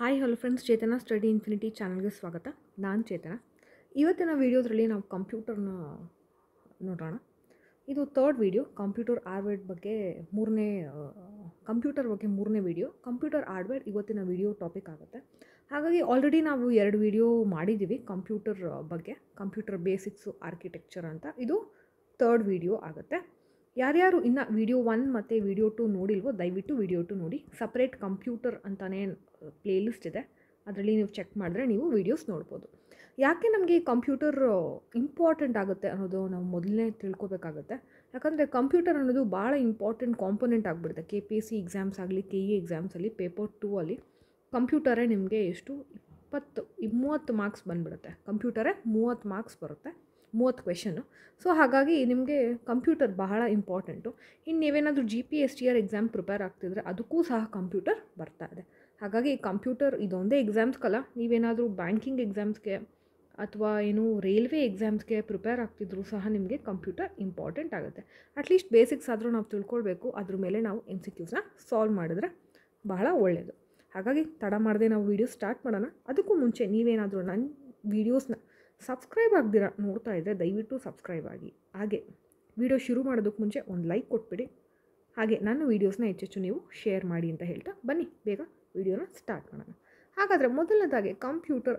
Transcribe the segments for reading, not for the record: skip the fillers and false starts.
Hi hello friends, ಚೇತನ study infinity ಚಾನಲ್ಗೆ ಸ್ವಾಗತ. ನಾನು ಚೇತನ. ಇವತ್ತಿನ ವೀಡಿಯೋದ್ರಲ್ಲಿ ನಾವು ಕಂಪ್ಯೂಟರ್ನ ನೋಡೋಣ. ಇದು ಥರ್ಡ್ ವೀಡಿಯೋ, ಕಂಪ್ಯೂಟರ್ ಹಾರ್ಡ್ವೇರ್ ಬಗ್ಗೆ ಕಂಪ್ಯೂಟರ್ ಬಗ್ಗೆ ಮೂರನೇ ವೀಡಿಯೋ. ಕಂಪ್ಯೂಟರ್ ಹಾರ್ಡ್ವೇರ್ ಇವತ್ತಿನ ವೀಡಿಯೋ ಟಾಪಿಕ್ ಆಗುತ್ತೆ. ಹಾಗಾಗಿ ಆಲ್ರೆಡಿ ನಾವು 2 ವೀಡಿಯೋ ಮಾಡಿದ್ದೀವಿ ಕಂಪ್ಯೂಟರ್ ಬಗ್ಗೆ, ಕಂಪ್ಯೂಟರ್ ಬೇಸಿಕ್ಸು, ಆರ್ಕಿಟೆಕ್ಚರ್ ಅಂತ. ಇದು ಥರ್ಡ್ ವೀಡಿಯೋ ಆಗುತ್ತೆ. ಯಾರ್ಯಾರು ಇನ್ನು ವೀಡಿಯೋ 1 ಮತ್ತು ವೀಡಿಯೋ 2 ನೋಡಿಲ್ವೋ ದಯವಿಟ್ಟು ವೀಡಿಯೋ 2 ನೋಡಿ. ಸಪ್ರೇಟ್ ಕಂಪ್ಯೂಟರ್ ಅಂತಲೇ ಪ್ಲೇಲಿಸ್ಟ್ ಇದೆ, ಅದರಲ್ಲಿ ನೀವು ಚೆಕ್ ಮಾಡಿದ್ರೆ ನೀವು ವೀಡಿಯೋಸ್ ನೋಡ್ಬೋದು. ಯಾಕೆ ನಮಗೆ ಈ ಕಂಪ್ಯೂಟರ್ ಇಂಪಾರ್ಟೆಂಟ್ ಆಗುತ್ತೆ ಅನ್ನೋದು ನಾವು ಮೊದಲನೇ ತಿಳ್ಕೊಬೇಕಾಗುತ್ತೆ. ಯಾಕಂದರೆ ಕಂಪ್ಯೂಟರ್ ಅನ್ನೋದು ಭಾಳ ಇಂಪಾರ್ಟೆಂಟ್ ಕಾಂಪೊನೆಂಟ್ ಆಗಿಬಿಡುತ್ತೆ. KPSC ಎಕ್ಸಾಮ್ಸ್ ಆಗಲಿ, KE ಎಕ್ಸಾಮ್ಸಲ್ಲಿ ಪೇಪರ್ 2 ಅಲ್ಲಿ ಕಂಪ್ಯೂಟರೇ ನಿಮಗೆ ಎಷ್ಟು 30 ಮಾರ್ಕ್ಸ್ ಬಂದುಬಿಡುತ್ತೆ. ಕಂಪ್ಯೂಟರೇ 30 ಮಾರ್ಕ್ಸ್ ಬರುತ್ತೆ, 30 ಕ್ವೆಶನ್ನು. ಸೊ ಹಾಗಾಗಿ ನಿಮಗೆ ಕಂಪ್ಯೂಟರ್ ಬಹಳ ಇಂಪಾರ್ಟೆಂಟು. ಇನ್ನು ನೀವೇನಾದರೂ GPSTR ಎಕ್ಸಾಮ್ ಪ್ರಿಪೇರ್ ಆಗ್ತಿದ್ರೆ ಅದಕ್ಕೂ ಸಹ ಕಂಪ್ಯೂಟರ್ ಬರ್ತಾ ಇದೆ. ಹಾಗಾಗಿ ಕಂಪ್ಯೂಟರ್ ಇದೊಂದೇ ಎಕ್ಸಾಮ್ಸ್ಗಲ್ಲ, ನೀವೇನಾದರೂ ಬ್ಯಾಂಕಿಂಗ್ ಎಕ್ಸಾಮ್ಸ್ಗೆ ಅಥವಾ ರೈಲ್ವೆ ಎಕ್ಸಾಮ್ಸ್ಗೆ ಪ್ರಿಪೇರ್ ಆಗ್ತಿದ್ರು ಸಹ ನಿಮಗೆ ಕಂಪ್ಯೂಟರ್ ಇಂಪಾರ್ಟೆಂಟ್ ಆಗುತ್ತೆ. ಅಟ್ಲೀಸ್ಟ್ ಬೇಸಿಕ್ಸ್ ಆದರೂ ನಾವು ತಿಳ್ಕೊಳ್ಬೇಕು, ಅದ್ರ ಮೇಲೆ ನಾವು MCQsನ ಸಾಲ್ವ್ ಮಾಡಿದ್ರೆ ಬಹಳ ಒಳ್ಳೆಯದು. ಹಾಗಾಗಿ ತಡ ಮಾಡದೆ ನಾವು ವೀಡಿಯೋ ಸ್ಟಾರ್ಟ್ ಮಾಡೋಣ. ಅದಕ್ಕೂ ಮುಂಚೆ ನೀವೇನಾದರೂ ನನ್ನ ವೀಡಿಯೋಸ್ನ ಸಬ್ಸ್ಕ್ರೈಬ್ ಆಗ್ದಿರ ನೋಡ್ತಾ ಇದ್ದರೆ ದಯವಿಟ್ಟು ಸಬ್ಸ್ಕ್ರೈಬ್ ಆಗಿ. ಹಾಗೆ ವಿಡಿಯೋ ಶುರು ಮಾಡೋದಕ್ಕೆ ಮುಂಚೆ ಒಂದು ಲೈಕ್ ಕೊಟ್ಬಿಡಿ. ಹಾಗೆ ನನ್ನ ವೀಡಿಯೋಸ್ನ ಹೆಚ್ಚೆಚ್ಚು ನೀವು ಶೇರ್ ಮಾಡಿ ಅಂತ ಹೇಳ್ತಾ ಬನ್ನಿ ಬೇಗ ವಿಡಿಯೋನ ಸ್ಟಾರ್ಟ್ ಮಾಡೋಣ. ಹಾಗಾದರೆ ಮೊದಲನೇದಾಗಿ ಕಂಪ್ಯೂಟರ್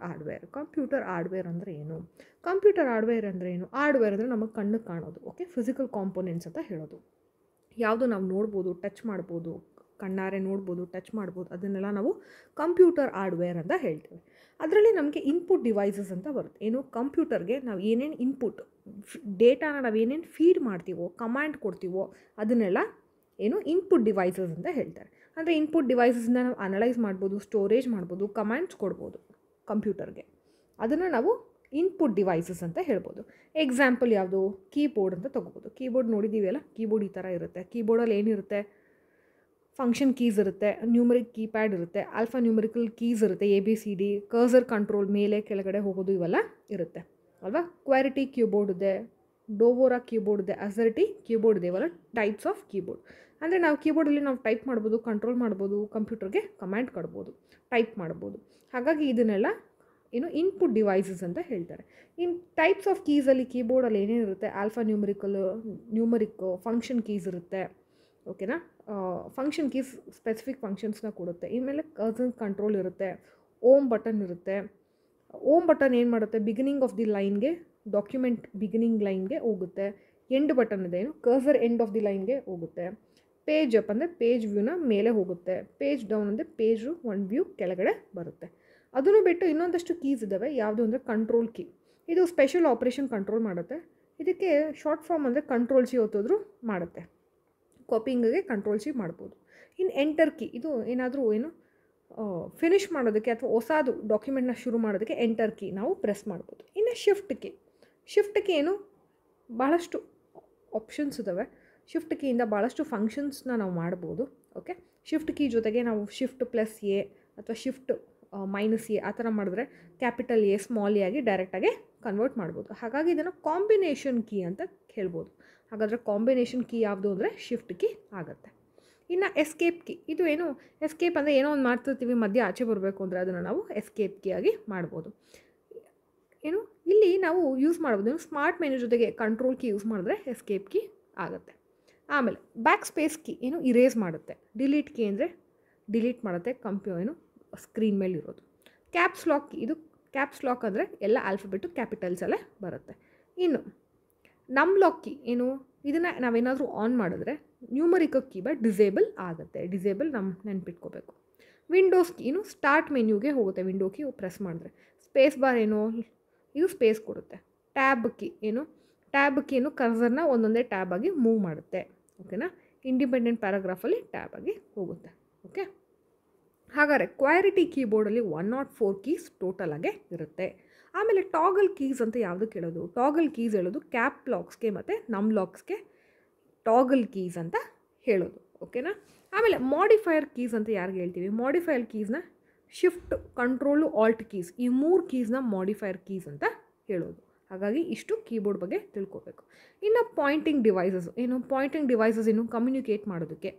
ಹಾರ್ಡ್ವೇರ್ ಅಂದರೆ ಏನು? ಕಂಪ್ಯೂಟರ್ ಹಾರ್ಡ್ವೇರ್ ಅಂದರೆ ಏನು? ಹಾರ್ಡ್ವೇರ್ ಅಂದರೆ ನಮಗೆ ಕಣ್ಣಿಗೆ ಕಾಣೋದು, ಓಕೆ, ಫಿಸಿಕಲ್ ಕಾಂಪೊನೆಂಟ್ಸ್ ಅಂತ ಹೇಳೋದು. ಯಾವುದು ನಾವು ನೋಡ್ಬೋದು, ಟಚ್ ಮಾಡ್ಬೋದು, ಕಣ್ಣಾರೆ ನೋಡ್ಬೋದು, ಟಚ್ ಮಾಡ್ಬೋದು, ಅದನ್ನೆಲ್ಲ ನಾವು ಕಂಪ್ಯೂಟರ್ ಹಾರ್ಡ್ವೇರ್ ಅಂತ ಹೇಳ್ತೇವೆ. ಅದರಲ್ಲಿ ನಮಗೆ ಇನ್ಪುಟ್ ಡಿವೈಸಸ್ ಅಂತ ಬರುತ್ತೆ. ಕಂಪ್ಯೂಟರ್ಗೆ ನಾವು ಏನೇನು ಇನ್ಪುಟ್ ಡೇಟಾನ ನಾವು ಏನೇನು ಫೀಡ್ ಮಾಡ್ತೀವೋ, ಕಮಾಂಡ್ ಕೊಡ್ತೀವೋ, ಅದನ್ನೆಲ್ಲ ಇನ್ಪುಟ್ ಡಿವೈಸಸ್ ಅಂತ ಹೇಳ್ತಾರೆ. ಅಂದರೆ ಇನ್ಪುಟ್ ಡಿವೈಸಸ್ನ ನಾವು ಅನಲೈಸ್ ಮಾಡ್ಬೋದು, ಸ್ಟೋರೇಜ್ ಮಾಡ್ಬೋದು, ಕಮಾಂಡ್ಸ್ ಕೊಡ್ಬೋದು ಕಂಪ್ಯೂಟರ್ಗೆ. ಅದನ್ನು ನಾವು ಇನ್ಪುಟ್ ಡಿವೈಸಸ್ ಅಂತ ಹೇಳ್ಬೋದು. ಎಕ್ಸಾಂಪಲ್ ಯಾವುದು? ಕೀಬೋರ್ಡ್ ಅಂತ ತೊಗೋಬೋದು. ಕೀಬೋರ್ಡ್ ನೋಡಿದ್ದೀವಲ್ಲ, ಕೀಬೋರ್ಡ್ ಈ ಥರ ಇರುತ್ತೆ. ಕೀಬೋರ್ಡಲ್ಲಿ ಏನಿರುತ್ತೆ? ಫಂಕ್ಷನ್ ಕೀಸ್ ಇರುತ್ತೆ, ನ್ಯೂಮರಿಕ್ ಕೀಪ್ಯಾಡ್ ಇರುತ್ತೆ, ಆಲ್ಫಾ ನ್ಯೂಮರಿಕಲ್ ಕೀಸ್ ಇರುತ್ತೆ, ABCD, ಕರ್ಸರ್ ಕಂಟ್ರೋಲ್ ಮೇಲೆ ಕೆಳಗಡೆ ಹೋಗೋದು, ಇವೆಲ್ಲ ಇರುತ್ತೆ ಅಲ್ವಾ. ಕ್ವಾರಿಟಿ ಕೀಬೋರ್ಡ್ ಇದೆ, ಡೋವೋರಾ ಕೀಬೋರ್ಡ್ ಇದೆ, ಅಸರ್ಟಿ ಕೀಬೋರ್ಡ್ ಇದೆ. ಇವೆಲ್ಲ ಟೈಪ್ಸ್ ಆಫ್ ಕೀಬೋರ್ಡ್. ಅಂದರೆ ನಾವು ಕೀಬೋರ್ಡಲ್ಲಿ ನಾವು ಟೈಪ್ ಮಾಡ್ಬೋದು, ಕಂಟ್ರೋಲ್ ಮಾಡ್ಬೋದು, ಕಂಪ್ಯೂಟರ್ಗೆ ಕಮಾಂಡ್ ಕೊಡ್ಬೋದು, ಟೈಪ್ ಮಾಡ್ಬೋದು. ಹಾಗಾಗಿ ಇದನ್ನೆಲ್ಲ ಇನ್ಪುಟ್ ಡಿವೈಸಸ್ ಅಂತ ಹೇಳ್ತಾರೆ. ಇನ್ ಟೈಪ್ಸ್ ಆಫ್ ಕೀಸಲ್ಲಿ ಕೀಬೋರ್ಡಲ್ಲಿ ಏನೇನಿರುತ್ತೆ? ಆಲ್ಫಾ ನ್ಯೂಮರಿಕ್ ಫಂಕ್ಷನ್ ಕೀಸ್ ಇರುತ್ತೆ, ಓಕೆನಾ. ಫಂಕ್ಷನ್ ಕೀಸ್ ಸ್ಪೆಸಿಫಿಕ್ ಫಂಕ್ಷನ್ಸ್ನ ಕೊಡುತ್ತೆ. ಇನ್ಮೇಲೆ ಕರ್ಸರ್ ಕಂಟ್ರೋಲ್ ಇರುತ್ತೆ, ಓಮ್ ಬಟನ್ ಇರುತ್ತೆ. ಓಮ್ ಬಟನ್ ಏನು ಮಾಡುತ್ತೆ? ಬಿಗಿನಿಂಗ್ ಆಫ್ ದಿ ಲೈನ್ಗೆ, ಡಾಕ್ಯುಮೆಂಟ್ ಬಿಗಿನಿಂಗ್ ಲೈನ್ಗೆ ಹೋಗುತ್ತೆ. ಎಂಡ್ ಬಟನ್ ಇದೆ, ಕರ್ಸರ್ ಎಂಡ್ ಆಫ್ ದಿ ಲೈನ್ಗೆ ಹೋಗುತ್ತೆ. ಪೇಜ್ ಅಪ್ ಅಂದರೆ ಪೇಜ್ ವ್ಯೂನ ಮೇಲೆ ಹೋಗುತ್ತೆ. ಪೇಜ್ ಡೌನ್ ಅಂದರೆ ಪೇಜು ಒಂದು ವ್ಯೂ ಕೆಳಗಡೆ ಬರುತ್ತೆ. ಅದನ್ನು ಬಿಟ್ಟು ಇನ್ನೊಂದಷ್ಟು ಕೀಸ್ ಇದ್ದಾವೆ. ಯಾವುದು ಅಂದರೆ ಕಂಟ್ರೋಲ್ ಕೀ. ಇದು ಸ್ಪೆಷಲ್ ಆಪ್ರೇಷನ್ ಕಂಟ್ರೋಲ್ ಮಾಡುತ್ತೆ. ಇದಕ್ಕೆ ಶಾರ್ಟ್ ಫಾರ್ಮ್ ಅಂದರೆ ಕಂಟ್ರೋಲ್ C ಒತ್ತಿದ್ರು ಮಾಡುತ್ತೆ. ಕಾಪಿಂಗಿಗೆ ಕಂಟ್ರೋಲ್ C ಮಾಡ್ಬೋದು. ಇನ್ನು ಎಂಟರ್ ಕೀ, ಇದು ಏನಾದರೂ ಫಿನಿಷ್ ಮಾಡೋದಕ್ಕೆ ಅಥವಾ ಹೊಸದು ಡಾಕ್ಯುಮೆಂಟ್ನ ಶುರು ಮಾಡೋದಕ್ಕೆ ಎಂಟರ್ ಕೀ ನಾವು ಪ್ರೆಸ್ ಮಾಡ್ಬೋದು. ಇನ್ನು ಶಿಫ್ಟ್ ಕೀ ಭಾಳಷ್ಟು ಆಪ್ಷನ್ಸ್ ಇದ್ದಾವೆ. ಶಿಫ್ಟ್ ಕೀಯಿಂದ ಭಾಳಷ್ಟು ಫಂಕ್ಷನ್ಸ್ನ ನಾವು ಮಾಡ್ಬೋದು, ಓಕೆ. ಶಿಫ್ಟ್ ಕೀ ಜೊತೆಗೆ ನಾವು Shift+A ಅಥವಾ Shift-A ಆ ಥರ ಮಾಡಿದ್ರೆ ಕ್ಯಾಪಿಟಲ್ A ಸ್ಮಾಲ್ A ಆಗಿ ಡೈರೆಕ್ಟಾಗಿ ಕನ್ವರ್ಟ್ ಮಾಡ್ಬೋದು. ಹಾಗಾಗಿ ಇದನ್ನು ಕಾಂಬಿನೇಷನ್ ಕೀ ಅಂತ ಹೇಳ್ಬೋದು. ಹಾಗಾದರೆ ಕಾಂಬಿನೇಷನ್ ಕೀ ಯಾವುದು ಅಂದರೆ ಶಿಫ್ಟ್ ಕೀ ಆಗುತ್ತೆ. ಇನ್ನು ಎಸ್ಕೇಪ್ ಕೀ, ಇದು ಎಸ್ಕೇಪ್ ಅಂದರೆ ಏನೋ ಒಂದು ಮಾಡ್ತಿರ್ತೀವಿ, ಮಧ್ಯೆ ಆಚೆ ಬರಬೇಕು ಅಂದರೆ ಅದನ್ನು ನಾವು ಎಸ್ಕೇಪ್ ಕೀ ಆಗಿ ಮಾಡ್ಬೋದು. ಇಲ್ಲಿ ನಾವು ಯೂಸ್ ಮಾಡ್ಬೋದು ಸ್ಮಾರ್ಟ್ ಮೆನು ಜೊತೆಗೆ ಕಂಟ್ರೋಲ್ ಕೀ ಯೂಸ್ ಮಾಡಿದ್ರೆ ಎಸ್ಕೇಪ್ ಕೀ ಆಗುತ್ತೆ. ಆಮೇಲೆ ಬ್ಯಾಕ್ ಸ್ಪೇಸ್ ಕೀ ಇರೇಸ್ ಮಾಡುತ್ತೆ. ಡಿಲೀಟ್ ಕೀ ಅಂದರೆ ಡಿಲೀಟ್ ಮಾಡುತ್ತೆ ಸ್ಕ್ರೀನ್ ಮೇಲೆ ಇರೋದು. ಕ್ಯಾಪ್ಸ್ ಲಾಕ್ ಕೀ, ಇದು ಕ್ಯಾಪ್ಸ್ ಲಾಕ್ ಅಂದರೆ ಎಲ್ಲ ಆಲ್ಫಾಬೆಟು ಕ್ಯಾಪಿಟಲ್ಸಲ್ಲೇ ಬರುತ್ತೆ. ಇನ್ನು ನಮ್ ಲಾಕ್ ಕೀ ಇದನ್ನು ನಾವೇನಾದರೂ ಆನ್ ಮಾಡಿದ್ರೆ ನ್ಯೂಮರಿಕ್ ಕೀಬೋರ್ಡ್ ಡಿಸೇಬಲ್ ಆಗುತ್ತೆ. ಡಿಸೇಬಲ್ ನೆನ್ಪಿಟ್ಕೋಬೇಕು. ವಿಂಡೋಸ್ ಕೀ ಸ್ಟಾರ್ಟ್ ಮೆನ್ಯೂಗೆ ಹೋಗುತ್ತೆ. ವಿಂಡೋ ಕೀ ಪ್ರೆಸ್ ಮಾಡಿದ್ರೆ ಸ್ಪೇಸ್ ಬಾರ್ ಇದು ಸ್ಪೇಸ್ ಕೊಡುತ್ತೆ. ಟ್ಯಾಬ್ ಕೀ ಕರ್ಸರ್ನ ಒಂದೊಂದೇ ಟ್ಯಾಬ್ ಆಗಿ ಮೂವ್ ಮಾಡುತ್ತೆ, ಓಕೆನಾ. ಇಂಡಿಪೆಂಡೆಂಟ್ ಪ್ಯಾರಾಗ್ರಾಫಲ್ಲಿ ಟ್ಯಾಬ್ ಆಗಿ ಹೋಗುತ್ತೆ, ಓಕೆ. ಹಾಗಾದರೆ ಕ್ವಾರಿಟಿ ಕೀಬೋರ್ಡಲ್ಲಿ 104 ಕೀಸ್ ಟೋಟಲ್ ಆಗಿ ಇರುತ್ತೆ. ಆಮೇಲೆ ಟಾಗಲ್ ಕೀಸ್ ಅಂತ ಯಾವುದಕ್ಕೆ ಹೇಳೋದು? ಟಾಗಲ್ ಕೀಸ್ ಹೇಳೋದು ಕ್ಯಾಪ್ ಲಾಕ್ಸ್ಗೆ ಮತ್ತು ನಮ್ ಲಾಕ್ಸ್ಗೆ ಟಾಗಲ್ ಕೀಸ್ ಅಂತ ಹೇಳೋದು, ಓಕೆನಾ. ಆಮೇಲೆ ಮಾಡಿಫೈಯರ್ ಕೀಸ್ ಅಂತ ಯಾರಿಗೆ ಹೇಳ್ತೀವಿ? ಮಾಡಿಫೈಯರ್ ಕೀಸ್ನ ಶಿಫ್ಟ್, ಕಂಟ್ರೋಲು, ಆಲ್ಟ್ ಕೀಸ್, ಈ 3 ಕೀಸ್ನ ಮಾಡಿಫೈಯರ್ ಕೀಸ್ ಅಂತ ಹೇಳೋದು. ಹಾಗಾಗಿ ಇಷ್ಟು ಕೀಬೋರ್ಡ್ ಬಗ್ಗೆ ತಿಳ್ಕೊಬೇಕು. ಇನ್ನು ಪಾಯಿಂಟಿಂಗ್ ಡಿವೈಸಸ್ ಕಮ್ಯುನಿಕೇಟ್ ಮಾಡೋದಕ್ಕೆ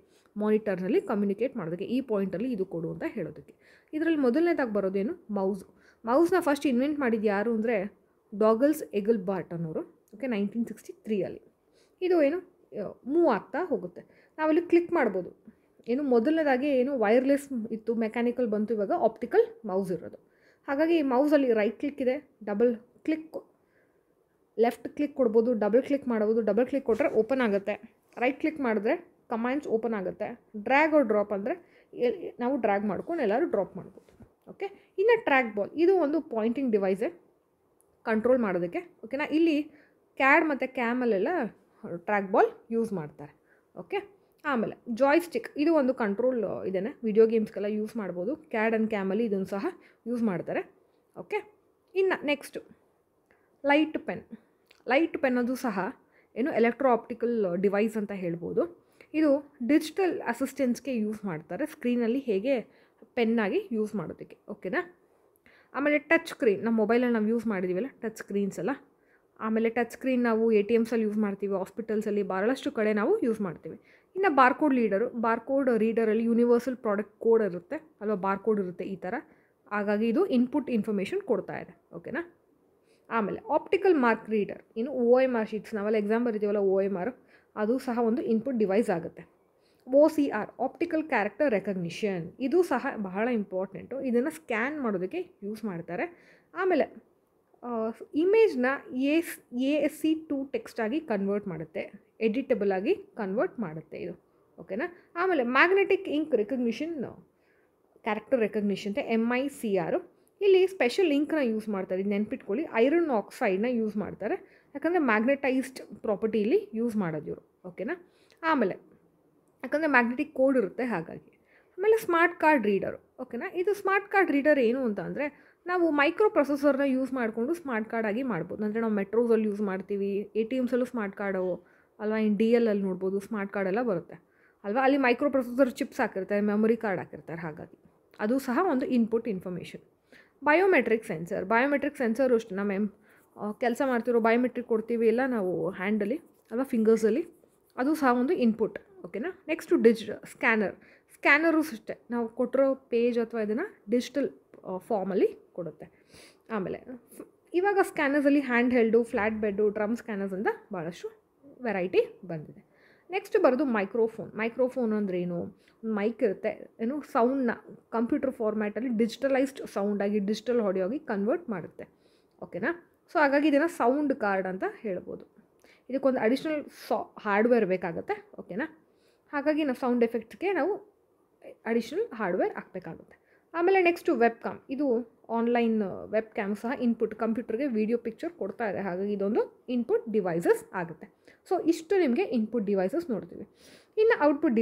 ಮಾನಿಟರ್ನಲ್ಲಿ ಕಮ್ಯುನಿಕೇಟ್ ಮಾಡೋದಕ್ಕೆ, ಈ ಪಾಯಿಂಟಲ್ಲಿ ಇದು ಕೊಡು ಅಂತ ಹೇಳೋದಕ್ಕೆ. ಇದರಲ್ಲಿ ಮೊದಲನೇದಾಗಿ ಬರೋದೇನು ಮೌಸ್ನ ಫಸ್ಟ್ ಇನ್ವೆಂಟ್ ಮಾಡಿದ್ದು ಯಾರು ಅಂದರೆ ಡಾಗಲ್ಸ್ ಎಗಲ್ಬಾರ್ಟ್ ಅನ್ನೋರು. ಓಕೆ, 1963 ಇದು ಏನು ಮೂವ್ ಆಗ್ತಾ ಹೋಗುತ್ತೆ. ನಾವಲ್ಲಿ ಕ್ಲಿಕ್ ಮಾಡ್ಬೋದು. ಏನು ಮೊದಲನೇದಾಗಿ ಏನು ವೈರ್ಲೆಸ್ ಇತ್ತು, ಮೆಕ್ಯಾನಿಕಲ್ ಬಂತು, ಇವಾಗ ಆಪ್ಟಿಕಲ್ ಮೌಸ್ ಇರೋದು. ಹಾಗಾಗಿ ಈ ಮೌಸಲ್ಲಿ ರೈಟ್ ಕ್ಲಿಕ್ ಇದೆ, ಡಬಲ್ ಕ್ಲಿಕ್, ಲೆಫ್ಟ್ ಕ್ಲಿಕ್ ಕೊಡ್ಬೋದು, ಡಬಲ್ ಕ್ಲಿಕ್ ಮಾಡ್ಬೋದು. ಡಬಲ್ ಕ್ಲಿಕ್ ಕೊಟ್ಟರೆ ಓಪನ್ ಆಗುತ್ತೆ, ರೈಟ್ ಕ್ಲಿಕ್ ಮಾಡಿದ್ರೆ ಕಮಾಂಡ್ಸ್ ಓಪನ್ ಆಗುತ್ತೆ. ಡ್ರ್ಯಾಗ್ ಆರ್ ಡ್ರಾಪ್ ಅಂದರೆ ನಾವು ಡ್ರ್ಯಾಗ್ ಮಾಡ್ಕೊಂಡು ಎಲ್ಲರೂ ಡ್ರಾಪ್ ಮಾಡ್ಬೋದು. ಓಕೆ, ಇನ್ನು ಟ್ರ್ಯಾಕ್ ಬಾಲ್, ಇದು ಒಂದು ಪಾಯಿಂಟಿಂಗ್ ಡಿವೈಸೇ ಕಂಟ್ರೋಲ್ ಮಾಡೋದಕ್ಕೆ. ಓಕೆನಾ, ಇಲ್ಲಿ ಕ್ಯಾಡ್ ಮತ್ತು ಕ್ಯಾಮಲ್ಲೆಲ್ಲ ಟ್ರ್ಯಾಕ್ ಬಾಲ್ ಯೂಸ್ ಮಾಡ್ತಾರೆ. ಓಕೆ, ಆಮೇಲೆ ಜಾಯ್ಸ್ಟಿಕ್, ಇದು ಒಂದು ಕಂಟ್ರೋಲ್ ಇದೇನೆ, ವಿಡಿಯೋ ಗೇಮ್ಸ್ಗೆಲ್ಲ ಯೂಸ್ ಮಾಡ್ಬೋದು. ಕ್ಯಾಡ್ ಆ್ಯಂಡ್ ಕ್ಯಾಮಲ್ಲಿ ಇದನ್ನು ಸಹ ಯೂಸ್ ಮಾಡ್ತಾರೆ. ಓಕೆ, ಇನ್ನು ನೆಕ್ಸ್ಟು ಲೈಟ್ ಪೆನ್ ಅದು ಸಹ ಏನು ಎಲೆಕ್ಟ್ರೋ ಆಪ್ಟಿಕಲ್ ಡಿವೈಸ್ ಅಂತ ಹೇಳ್ಬೋದು. ಇದು ಡಿಜಿಟಲ್ ಅಸಿಸ್ಟೆನ್ಸ್ಗೆ ಯೂಸ್ ಮಾಡ್ತಾರೆ, ಸ್ಕ್ರೀನಲ್ಲಿ ಹೇಗೆ ಪೆನ್ನಾಗಿ ಯೂಸ್ ಮಾಡೋದಕ್ಕೆ. ಓಕೆನಾ, ಆಮೇಲೆ ಟಚ್ ಸ್ಕ್ರೀನ್, ನಮ್ಮ ಮೊಬೈಲಲ್ಲಿ ನಾವು ಯೂಸ್ ಮಾಡಿದ್ದೀವಲ್ಲ ಟಚ್ ಸ್ಕ್ರೀನ್ಸ್ ಎಲ್ಲ. ಆಮೇಲೆ ಟಚ್ ಸ್ಕ್ರೀನ್ ನಾವು ATMಸಲ್ಲಿ ಯೂಸ್ ಮಾಡ್ತೀವಿ, ಹಾಸ್ಪಿಟಲ್ಸಲ್ಲಿ ಭಾಳಷ್ಟು ಕಡೆ ನಾವು ಯೂಸ್ ಮಾಡ್ತೀವಿ. ಇನ್ನು ಬಾರ್ಕೋಡ್ ರೀಡರಲ್ಲಿ ಯೂನಿವರ್ಸಲ್ ಪ್ರಾಡಕ್ಟ್ ಕೋಡ್ ಇರುತ್ತೆ ಅಲ್ವಾ, ಬಾರ್ಕೋಡ್ ಇರುತ್ತೆ ಈ ಥರ. ಹಾಗಾಗಿ ಇದು ಇನ್ಪುಟ್ ಇನ್ಫಾರ್ಮೇಷನ್ ಕೊಡ್ತಾ ಇದೆ. ಓಕೆನಾ, ಆಮೇಲೆ ಆಪ್ಟಿಕಲ್ ಮಾರ್ಕ್ ರೀಡರ್, ಇನ್ನು OMR ಶೀಟ್ಸ್ ನಾವೆಲ್ಲ ಎಕ್ಸಾಮ್ ಬರಿತೀವಲ್ಲ, OMR ಅದು ಸಹ ಒಂದು ಇನ್ಪುಟ್ ಡಿವೈಸ್ ಆಗುತ್ತೆ. OCR ಆಪ್ಟಿಕಲ್ ಕ್ಯಾರೆಕ್ಟರ್ ರೆಕಗ್ನಿಷನ್, ಇದು ಸಹ ಬಹಳ ಇಂಪಾರ್ಟೆಂಟು, ಇದನ್ನು ಸ್ಕ್ಯಾನ್ ಮಾಡೋದಕ್ಕೆ ಯೂಸ್ ಮಾಡ್ತಾರೆ. ಆಮೇಲೆ ಇಮೇಜ್ನ ASC2 ಟೆಕ್ಸ್ಟಾಗಿ ಕನ್ವರ್ಟ್ ಮಾಡುತ್ತೆ, ಎಡಿಟಬಲ್ ಆಗಿ ಕನ್ವರ್ಟ್ ಮಾಡುತ್ತೆ ಇದು. ಓಕೆನಾ, ಆಮೇಲೆ magnetic ink recognition, character recognition ಅಂತ MICR. ಇಲ್ಲಿ ಸ್ಪೆಷಲ್ ಇಂಕ್ನ ಯೂಸ್ ಮಾಡ್ತಾರೆ, ಇದು ನೆನ್ಪಿಟ್ಕೊಳ್ಳಿ. ಐರನ್ ಆಕ್ಸೈಡ್ನ ಯೂಸ್ ಮಾಡ್ತಾರೆ, ಯಾಕಂದರೆ ಮ್ಯಾಗ್ನೆಟೈಸ್ಡ್ ಪ್ರಾಪರ್ಟಿಲಿ ಯೂಸ್ ಮಾಡೋದು ಇವರು. ಓಕೆನಾ, ಆಮೇಲೆ ಯಾಕಂದರೆ ಮ್ಯಾಗ್ನೆಟಿಕ್ ಕೋಡ್ ಇರುತ್ತೆ ಹಾಗಾಗಿ. ಆಮೇಲೆ ಸ್ಮಾರ್ಟ್ ಕಾರ್ಡ್ ರೀಡರು. ಓಕೆನಾ, ಇದು ಸ್ಮಾರ್ಟ್ ಕಾರ್ಡ್ ರೀಡರ್ ಏನು ಅಂತ ಅಂದರೆ ನಾವು ಮೈಕ್ರೋ ಪ್ರೊಸೆಸರ್ನ ಯೂಸ್ ಮಾಡಿಕೊಂಡು ಸ್ಮಾರ್ಟ್ ಕಾರ್ಡ್ ಆಗಿ ಮಾಡ್ಬೋದು. ಅಂದರೆ ನಾವು ಮೆಟ್ರೋಸಲ್ಲಿ ಯೂಸ್ ಮಾಡ್ತೀವಿ, ATMಸಲ್ಲೂ ಸ್ಮಾರ್ಟ್ ಕಾರ್ಡು ಅಲ್ವಾ, ಇನ್ನು DL ಅಲ್ಲಿ ನೋಡ್ಬೋದು ಸ್ಮಾರ್ಟ್ ಕಾರ್ಡ್ ಎಲ್ಲ ಬರುತ್ತೆ ಅಲ್ವಾ. ಅಲ್ಲಿ ಮೈಕ್ರೋ ಪ್ರೊಸೆಸರ್ ಚಿಪ್ಸ್ ಹಾಕಿರ್ತಾರೆ, ಮೆಮೊರಿ ಕಾರ್ಡ್ ಹಾಕಿರ್ತಾರೆ, ಹಾಗಾಗಿ ಅದು ಸಹ ಒಂದು ಇನ್ಪುಟ್ ಇನ್ಫಾರ್ಮೇಷನ್. ಬಯೋಮೆಟ್ರಿಕ್ ಸೆನ್ಸರು ಅಷ್ಟು ನಮ್ಮ ಕೆಲಸ ಮಾಡ್ತಿರೋ ಬಯೋಮೆಟ್ರಿಕ್ ಕೊಡ್ತೀವಿ ಇಲ್ಲ ನಾವು ಹ್ಯಾಂಡಲ್ಲಿ ಅಲ್ವಾ, ಫಿಂಗರ್ಸಲ್ಲಿ, ಅದು ಸಹ ಒಂದು ಇನ್ಪುಟ್. ಓಕೆನಾ, ನೆಕ್ಸ್ಟು ಸ್ಕ್ಯಾನರು ಅಷ್ಟೇ, ನಾವು ಕೊಟ್ಟಿರೋ ಪೇಜ್ ಅಥವಾ ಇದನ್ನು ಡಿಜಿಟಲ್ ಫಾರ್ಮಲ್ಲಿ ಕೊಡುತ್ತೆ. ಆಮೇಲೆ ಇವಾಗ ಸ್ಕ್ಯಾನರ್ಸಲ್ಲಿ hand held, flat bed, drum scanners ಅಂತ ಭಾಳಷ್ಟು ವೆರೈಟಿ ಬಂದಿದೆ. ನೆಕ್ಸ್ಟ್ ಬರೋದು ಮೈಕ್ರೋಫೋನ್ ಅಂದರೆ ಏನು, ಮೈಕ್ ಇರುತ್ತೆ, ಏನು ಸೌಂಡ್ನ ಕಂಪ್ಯೂಟರ್ ಫಾರ್ಮ್ಯಾಟಲ್ಲಿ ಡಿಜಿಟಲೈಸ್ಡ್ ಸೌಂಡಾಗಿ, ಡಿಜಿಟಲ್ ಆಡಿಯೋ ಆಗಿ ಕನ್ವರ್ಟ್ ಮಾಡುತ್ತೆ. ಓಕೆನಾ, ಸೊ ಹಾಗಾಗಿ ಇದನ್ನು ಸೌಂಡ್ ಕಾರ್ಡ್ ಅಂತ ಹೇಳ್ಬೋದು. ಇದಕ್ಕೊಂದು ಅಡಿಷ್ನಲ್ ಹಾರ್ಡ್ವೇರ್ ಬೇಕಾಗುತ್ತೆ. ಓಕೆನಾ, ಹಾಗಾಗಿ ನಾವು ಸೌಂಡ್ ಎಫೆಕ್ಟ್ಗೆ ನಾವು ಅಡಿಷ್ನಲ್ ಹಾರ್ಡ್ವೇರ್ ಹಾಕಬೇಕಾಗುತ್ತೆ. ಆಮೇಲೆ ನೆಕ್ಸ್ಟು ವೆಬ್ಕಾಮ್, ಇದು ಆನ್ಲೈನ್ ವೆಬ್ ಕ್ಯಾಮ್ ಸಹ ಇನ್ಪುಟ್, ಕಂಪ್ಯೂಟರ್ಗೆ ವೀಡಿಯೋ ಪಿಕ್ಚರ್ ಕೊಡ್ತಾ ಇದೆ, ಹಾಗಾಗಿ ಇದೊಂದು ಇನ್ಪುಟ್ ಡಿವೈಸಸ್ ಆಗುತ್ತೆ. ಸೊ ಇಷ್ಟು ನಿಮಗೆ ಇನ್ಪುಟ್ ಡಿವೈಸಸ್ ನೋಡ್ತೀವಿ. ಇನ್ನು ಔಟ್ಪುಟ್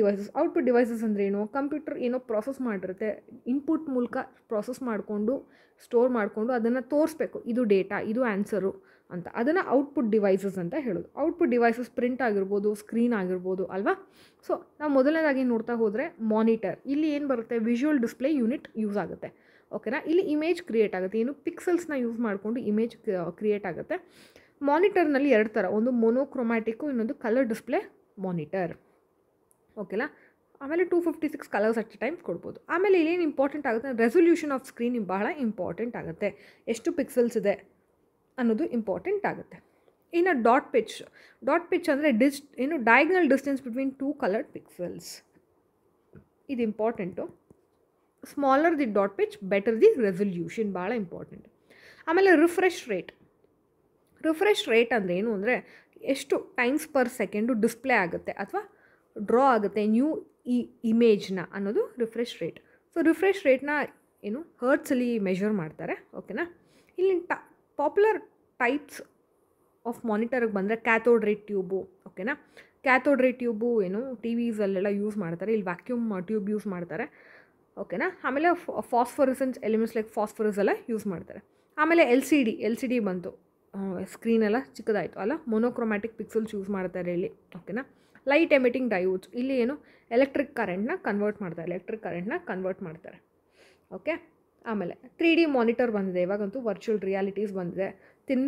ಡಿವೈಸಸ್ ಅಂದರೆ ಏನು, ಕಂಪ್ಯೂಟರ್ ಏನೋ ಪ್ರಾಸೆಸ್ ಮಾಡಿರುತ್ತೆ, ಇನ್ಪುಟ್ ಮೂಲಕ ಪ್ರಾಸೆಸ್ ಮಾಡಿಕೊಂಡು ಸ್ಟೋರ್ ಮಾಡಿಕೊಂಡು ಅದನ್ನು ತೋರಿಸ್ಬೇಕು, ಇದು ಡೇಟಾ, ಇದು ಆನ್ಸರು ಅಂತ, ಅದನ್ನು ಔಟ್ಪುಟ್ ಡಿವೈಸಸ್ ಅಂತ ಹೇಳೋದು. ಔಟ್ಪುಟ್ ಡಿವೈಸಸ್ ಪ್ರಿಂಟ್ ಆಗಿರ್ಬೋದು, ಸ್ಕ್ರೀನ್ ಆಗಿರ್ಬೋದು ಅಲ್ವಾ. ಸೊ ನಾವು ಮೊದಲನೇದಾಗಿ ನೋಡ್ತಾ ಹೋದರೆ ಮಾನಿಟರ್, ಇಲ್ಲಿ ಏನು ಬರುತ್ತೆ, ವಿಜುವಲ್ ಡಿಸ್ಪ್ಲೇ ಯೂನಿಟ್ ಯೂಸ್ ಆಗುತ್ತೆ. ಓಕೆನಾ, ಇಲ್ಲಿ ಇಮೇಜ್ ಕ್ರಿಯೇಟ್ ಆಗುತ್ತೆ, ಏನು ಪಿಕ್ಸೆಲ್ಸ್ನ ಯೂಸ್ ಮಾಡಿಕೊಂಡು ಇಮೇಜ್ ಕ್ರಿಯೇಟ್ ಆಗುತ್ತೆ. ಮಾನಿಟರ್ನಲ್ಲಿ ಎರಡು ಥರ, ಒಂದು ಮೊನೋಕ್ರೊಮ್ಯಾಟಿಕ್ಕು, ಇನ್ನೊಂದು ಕಲರ್ ಡಿಸ್ಪ್ಲೇ ಮಾನಿಟರ್. ಓಕೆನಾ, ಆಮೇಲೆ 256 ಕಲರ್ಸ್ ಅಟ್ ಟೈಮ್ಸ್ ಕೊಡ್ಬೋದು. ಆಮೇಲೆ ಇಲ್ಲೇನು ಇಂಪಾರ್ಟೆಂಟ್ ಆಗುತ್ತೆ, ರೆಸೊಲ್ಯೂಷನ್ ಆಫ್ ಸ್ಕ್ರೀನ್ ಬಹಳ ಇಂಪಾರ್ಟೆಂಟ್ ಆಗುತ್ತೆ, ಎಷ್ಟು ಪಿಕ್ಸೆಲ್ಸ್ ಇದೆ ಅನ್ನೋದು ಇಂಪಾರ್ಟೆಂಟ್ ಆಗುತ್ತೆ. ಇನ್ನು ಡಾಟ್ ಪಿಚ್ ಅಂದರೆ ಏನು diagonal distance between 2 coloured pixels, ಇದು important. Smaller the dot pitch better the resolution, ಭಾಳ ಇಂಪಾರ್ಟೆಂಟ್. ಆಮೇಲೆ ರಿಫ್ರೆಶ್ ರೇಟ್ ಅಂದರೆ ಏನು ಅಂದರೆ ಎಷ್ಟು ಟೈಮ್ಸ್ ಪರ್ ಸೆಕೆಂಡು ಡಿಸ್ಪ್ಲೇ ಆಗುತ್ತೆ ಅಥವಾ ಡ್ರಾ ಆಗುತ್ತೆ ನ್ಯೂ ಇಮೇಜ್ನ ಅನ್ನೋದು ರಿಫ್ರೆಶ್ ರೇಟ್. ಸೊ ರಿಫ್ರೆಶ್ ರೇಟ್ನ ಏನು ಹರ್ಟ್ಸಲ್ಲಿ ಮೆಷರ್ ಮಾಡ್ತಾರೆ. ಓಕೆನಾ, ಇಲ್ಲಿ ಪಾಪ್ಯುಲರ್ ಟೈಪ್ಸ್ ಆಫ್ ಮಾನಿಟರ್ಗೆ ಬಂದರೆ ಕ್ಯಾಥೋಡ್ ರೇ ಟ್ಯೂಬು. ಓಕೆನಾ, ಕ್ಯಾಥೋಡ್ ರೇ ಟ್ಯೂಬು ಏನು TVಸಲ್ಲೆಲ್ಲ ಯೂಸ್ ಮಾಡ್ತಾರೆ, ಇಲ್ಲಿ ವ್ಯಾಕ್ಯೂಮ್ ಟ್ಯೂಬ್ ಯೂಸ್ ಮಾಡ್ತಾರೆ. ಓಕೆನಾ, ಆಮೇಲೆ ಫಾಸ್ಫರಸೆನ್ಸ್ ಎಲಿಮೆಂಟ್ಸ್ ಲೈಕ್ ಫಾಸ್ಫರಸ್ ಎಲ್ಲ ಯೂಸ್ ಮಾಡ್ತಾರೆ. ಆಮೇಲೆ ಎಲ್ ಸಿ ಡಿ ಬಂತು, ಸ್ಕ್ರೀನೆಲ್ಲ ಚಿಕ್ಕದಾಯಿತು ಅಲ್ಲ, ಮೊನೋಕ್ರೊಮ್ಯಾಟಿಕ್ ಪಿಕ್ಸೆಲ್ಸ್ ಯೂಸ್ ಮಾಡ್ತಾರೆ ಇಲ್ಲಿ. ಓಕೆನಾ, ಲೈಟ್ ಎಮಿಟಿಂಗ್ ಡಯೋಡ್ಸ್, ಇಲ್ಲಿ ಏನು ಎಲೆಕ್ಟ್ರಿಕ್ ಕರೆಂಟ್ನ ಕನ್ವರ್ಟ್ ಮಾಡ್ತಾರೆ. ಓಕೆ, ಆಮೇಲೆ 3D ಮಾನಿಟರ್ ಬಂದಿದೆ, ಇವಾಗಂತೂ ವರ್ಚುವಲ್ ರಿಯಾಲಿಟೀಸ್ ಬಂದಿದೆ, ತಿನ್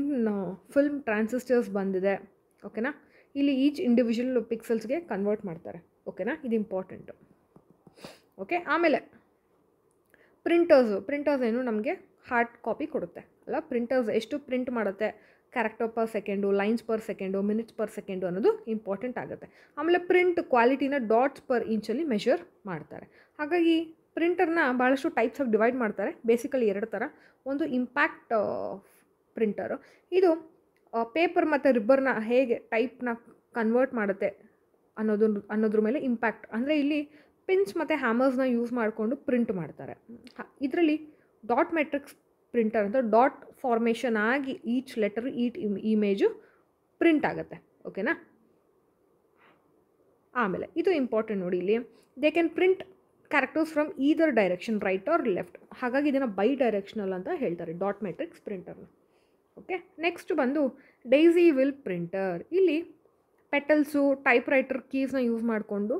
ಫಿಲ್ಮ್ ಟ್ರಾನ್ಸಿಸ್ಟರ್ಸ್ ಬಂದಿದೆ. ಓಕೆನಾ, ಇಲ್ಲಿ ಈಚ್ ಇಂಡಿವಿಜುವಲ್ ಪಿಕ್ಸೆಲ್ಸ್ಗೆ ಕನ್ವರ್ಟ್ ಮಾಡ್ತಾರೆ. ಓಕೆನಾ, ಇದು ಇಂಪಾರ್ಟೆಂಟು. ಓಕೆ, ಆಮೇಲೆ ಪ್ರಿಂಟರ್ಸ್ ಏನು ನಮಗೆ ಹಾರ್ಡ್ ಕಾಪಿ ಕೊಡುತ್ತೆ ಅಲ್ಲ. ಪ್ರಿಂಟರ್ಸ್ ಎಷ್ಟು ಪ್ರಿಂಟ್ ಮಾಡುತ್ತೆ, character per second, lines per second, minutes per second ಅನ್ನೋದು ಇಂಪಾರ್ಟೆಂಟ್ ಆಗುತ್ತೆ. ಆಮೇಲೆ ಪ್ರಿಂಟ್ ಕ್ವಾಲಿಟಿನ ಡಾಟ್ಸ್ ಪರ್ ಇಂಚಲ್ಲಿ ಮೆಷರ್ ಮಾಡ್ತಾರೆ. ಹಾಗಾಗಿ ಪ್ರಿಂಟರ್ನ ಭಾಳಷ್ಟು ಟೈಪ್ಸ್ ಆಫ್ ಡಿವೈಡ್ ಮಾಡ್ತಾರೆ. ಬೇಸಿಕಲಿ 2 ಥರ. ಒಂದು ಇಂಪ್ಯಾಕ್ಟ್ ಪ್ರಿಂಟರು, ಇದು ಪೇಪರ್ ಮತ್ತು ರಿಬ್ಬರ್ನ ಹೇಗೆ ಟೈಪ್ನ ಕನ್ವರ್ಟ್ ಮಾಡುತ್ತೆ ಅನ್ನೋದ್ರ ಮೇಲೆ ಇಂಪ್ಯಾಕ್ಟ್. ಅಂದರೆ ಇಲ್ಲಿ ಪಿನ್ಸ್ ಮತ್ತು ಹ್ಯಾಮರ್ಸ್ನ ಯೂಸ್ ಮಾಡಿಕೊಂಡು ಪ್ರಿಂಟ್ ಮಾಡ್ತಾರೆ. ಇದರಲ್ಲಿ ಡಾಟ್ ಮೆಟ್ರಿಕ್ಸ್ ಪ್ರಿಂಟರ್ ಅಂತ ಡಾಟ್ ಫಾರ್ಮೇಷನ್ ಆಗಿ ಈಚ್ ಲೆಟರ್ ಇಮೇಜು ಪ್ರಿಂಟ್ ಆಗುತ್ತೆ. ಓಕೆನಾ, ಆಮೇಲೆ ಇದು ಇಂಪಾರ್ಟೆಂಟ್ ನೋಡಿ, ಇಲ್ಲಿ they can print characters from either direction, right or left. ಹಾಗಾಗಿ ಇದನ್ನು ಬೈ ಡೈರೆಕ್ಷನಲ್ ಅಂತ ಹೇಳ್ತಾರೆ ಡಾಟ್ ಮೆಟ್ರಿಕ್ಸ್ ಪ್ರಿಂಟರ್ನ. ಓಕೆ, ನೆಕ್ಸ್ಟ್ ಬಂದು ಡೈಸಿ ವಿಲ್ ಪ್ರಿಂಟರ್. ಇಲ್ಲಿ ಪೆಟಲ್ಸು, ಟೈಪ್ ರೈಟರ್ ಕೀಸ್ನ ಯೂಸ್ ಮಾಡಿಕೊಂಡು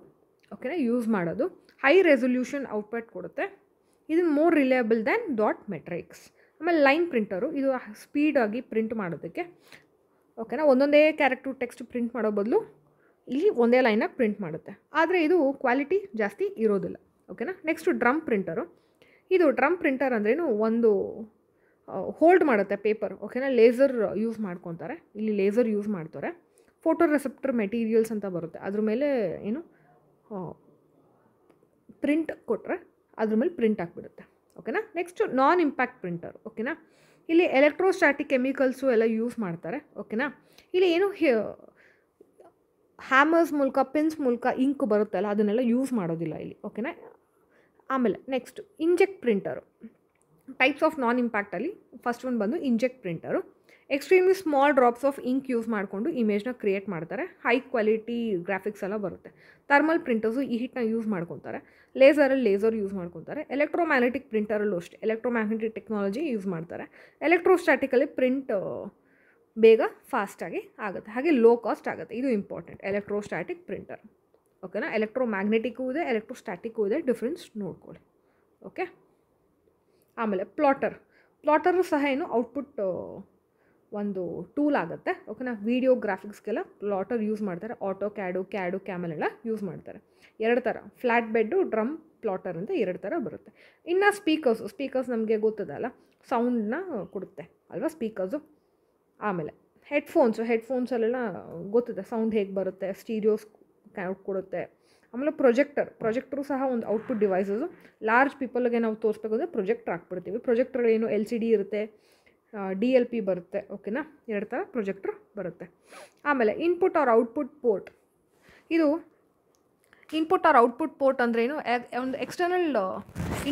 ಓಕೆನಾ ಯೂಸ್ ಮಾಡೋದು. ಹೈ ರೆಸೊಲ್ಯೂಷನ್ ಔಟ್ಪುಟ್ ಕೊಡುತ್ತೆ. ಇದು more reliable than dot matrix. ಆಮೇಲೆ ಲೈನ್ ಪ್ರಿಂಟರು, ಇದು ಸ್ಪೀಡಾಗಿ ಪ್ರಿಂಟ್ ಮಾಡೋದಕ್ಕೆ. ಓಕೆನಾ, ಒಂದೊಂದೇ ಕ್ಯಾರೆಕ್ಟರ್ ಟೆಕ್ಸ್ಟ್ ಪ್ರಿಂಟ್ ಮಾಡೋ ಬದಲು ಇಲ್ಲಿ ಒಂದೇ ಲೈನಾಗಿ ಪ್ರಿಂಟ್ ಮಾಡುತ್ತೆ. ಆದರೆ ಇದು ಕ್ವಾಲಿಟಿ ಜಾಸ್ತಿ ಇರೋದಿಲ್ಲ. ಓಕೆನಾ, ನೆಕ್ಸ್ಟು ಡ್ರಮ್ ಪ್ರಿಂಟರು. ಇದು ಡ್ರಮ್ ಪ್ರಿಂಟರ್ ಅಂದ್ರೇನು, ಒಂದು ಹೋಲ್ಡ್ ಮಾಡುತ್ತೆ ಪೇಪರ್. ಓಕೆನಾ, ಲೇಸರ್ ಯೂಸ್ ಮಾಡ್ಕೊತಾರೆ. ಇಲ್ಲಿ ಲೇಸರ್ ಯೂಸ್ ಮಾಡ್ತಾರೆ. ಫೋಟೋ ರಿಸೆಪ್ಟರ್ ಮೆಟೀರಿಯಲ್ಸ್ ಅಂತ ಬರುತ್ತೆ, ಅದ್ರ ಮೇಲೆ ಏನು ಪ್ರಿಂಟ್ ಕೊಟ್ಟರೆ ಅದ್ರ ಮೇಲೆ ಪ್ರಿಂಟ್ ಆಗಿಬಿಡುತ್ತೆ. ಓಕೆನಾ, ನೆಕ್ಸ್ಟು ನಾನ್ ಇಂಪ್ಯಾಕ್ಟ್ ಪ್ರಿಂಟರ್. ಓಕೆನಾ, ಇಲ್ಲಿ ಎಲೆಕ್ಟ್ರೋಸ್ಟ್ಯಾಟಿಕ್ ಕೆಮಿಕಲ್ಸು ಎಲ್ಲ ಯೂಸ್ ಮಾಡ್ತಾರೆ. ಓಕೆನಾ, ಇಲ್ಲಿ ಏನು ಹ್ಯಾಮರ್ಸ್ ಮೂಲಕ, ಪಿನ್ಸ್ ಮೂಲಕ ಇಂಕ್ ಬರುತ್ತಲ್ಲ, ಅದನ್ನೆಲ್ಲ ಯೂಸ್ ಮಾಡೋದಿಲ್ಲ ಇಲ್ಲಿ. ಓಕೆನಾ, ಆಮೇಲೆ next inkjet printer. Types of non ಇಂಪ್ಯಾಕ್ಟಲ್ಲಿ ಫಸ್ಟ್ ಒಂದು ಬಂದು inkjet printer. Extremely small drops of ink use ಮಾಡಿಕೊಂಡು ಇಮೇಜ್ನ ಕ್ರಿಯೇಟ್ ಮಾಡ್ತಾರೆ. ಹೈ ಕ್ವಾಲಿಟಿ ಗ್ರಾಫಿಕ್ಸ್ ಎಲ್ಲ ಬರುತ್ತೆ. ಥರ್ಮಲ್ ಪ್ರಿಂಟರ್ಸು ಈ ಹಿಟ್ನ ಯೂಸ್ ಮಾಡ್ಕೊತಾರೆ. ಲೇಸರಲ್ಲಿ ಲೇಸರ್ ಯೂಸ್ ಮಾಡ್ಕೊತಾರೆ. ಎಲೆಕ್ಟ್ರೋಮ್ಯಾಗ್ನೆಟಿಕ್ ಪ್ರಿಂಟರಲ್ಲೂ ಅಷ್ಟೇ ಎಲೆಕ್ಟ್ರೋಮ್ಯಾಗ್ನೆಟಿಕ್ ಟೆಕ್ನಾಲಜಿ ಯೂಸ್ ಮಾಡ್ತಾರೆ. ಎಲೆಕ್ಟ್ರೋಸ್ಟ್ಯಾಟಿಕಲ್ಲಿ ಪ್ರಿಂಟ್ ಬೇಗ ಫಾಸ್ಟಾಗಿ ಆಗುತ್ತೆ, ಹಾಗೆ ಲೋ ಕಾಸ್ಟ್ ಆಗುತ್ತೆ. ಇದು ಇಂಪಾರ್ಟೆಂಟ್, ಎಲೆಕ್ಟ್ರೋಸ್ಟ್ಯಾಟಿಕ್ ಪ್ರಿಂಟರ್. ಓಕೆನಾ, ಎಲೆಕ್ಟ್ರೋಮ್ಯಾಗ್ನೆಟಿಕ್ಕು ಇದೆ, ಎಲೆಕ್ಟ್ರೋಸ್ಟ್ಯಾಟಿಕ್ಕು ಇದೆ, ಡಿಫ್ರೆನ್ಸ್ ನೋಡ್ಕೊಳ್ಳಿ. ಓಕೆ, ಆಮೇಲೆ ಪ್ಲಾಟರು ಸಹ ಏನು ಔಟ್ಪುಟ್ ಒಂದು ಟೂಲ್ ಆಗುತ್ತೆ. ಓಕೆನಾ, ವೀಡಿಯೋ ಗ್ರಾಫಿಕ್ಸ್ಗೆಲ್ಲ ಪ್ಲಾಟರ್ ಯೂಸ್ ಮಾಡ್ತಾರೆ. ಆಟೋ ಕ್ಯಾಡು ಕ್ಯಾಮಲೆಲ್ಲ ಯೂಸ್ ಮಾಡ್ತಾರೆ. 2 ಥರ, ಫ್ಲ್ಯಾಟ್ ಬೆಡ್ಡು, ಡ್ರಮ್ ಪ್ಲಾಟರ್ ಅಂತ 2 ಥರ ಬರುತ್ತೆ. ಇನ್ನು ಸ್ಪೀಕರ್ಸ್ ನಮಗೆ ಗೊತ್ತದಲ್ಲ, ಸೌಂಡನ್ನ ಕೊಡುತ್ತೆ ಅಲ್ವಾ ಸ್ಪೀಕರ್ಸು. ಆಮೇಲೆ ಹೆಡ್ಫೋನ್ಸಲ್ಲೆಲ್ಲ ಗೊತ್ತಿದೆ ಸೌಂಡ್ ಹೇಗೆ ಬರುತ್ತೆ, ಸ್ಟೀರಿಯೋಸ್ ಕೊಡುತ್ತೆ. ಆಮೇಲೆ ಪ್ರೊಜೆಕ್ಟರು ಸಹ ಒಂದು ಔಟ್ಪುಟ್ ಡಿವೈಸಸ್ಸು. ಲಾರ್ಜ್ ಪೀಪಲ್ಗೆ ನಾವು ತೋರಿಸ್ಬೇಕು ಅಂದರೆ ಪ್ರೊಜೆಕ್ಟರ್ ಹಾಕ್ಬಿಡ್ತೀವಿ. ಪ್ರೊಜೆಕ್ಟರ್ ಏನು LCD ಇರುತ್ತೆ, DLP ಬರುತ್ತೆ. ಓಕೆನಾ, 2 ಥರ ಪ್ರೊಜೆಕ್ಟರ್ ಬರುತ್ತೆ. ಆಮೇಲೆ ಇನ್ಪುಟ್ ಆರ್ ಔಟ್ಪುಟ್ ಪೋರ್ಟ್. ಇದು ಇನ್ಪುಟ್ ಆರ್ ಔಟ್ಪುಟ್ ಪೋರ್ಟ್ ಅಂದ್ರೇನು, ಒಂದು ಎಕ್ಸ್ಟರ್ನಲ್